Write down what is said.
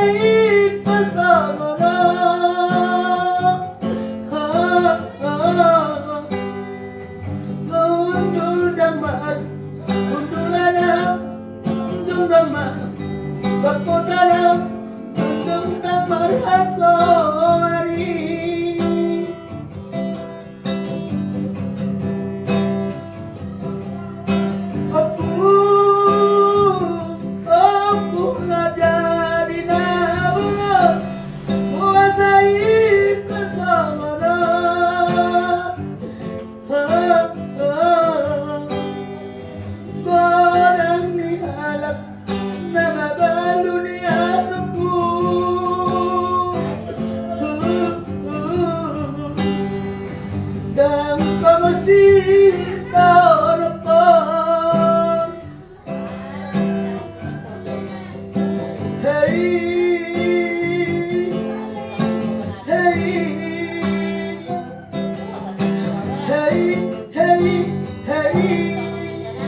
baik bersama. Undur damai, undur ladang, undur damai, sekolah undur damai hasori. Dan kau masih harapan. Hey.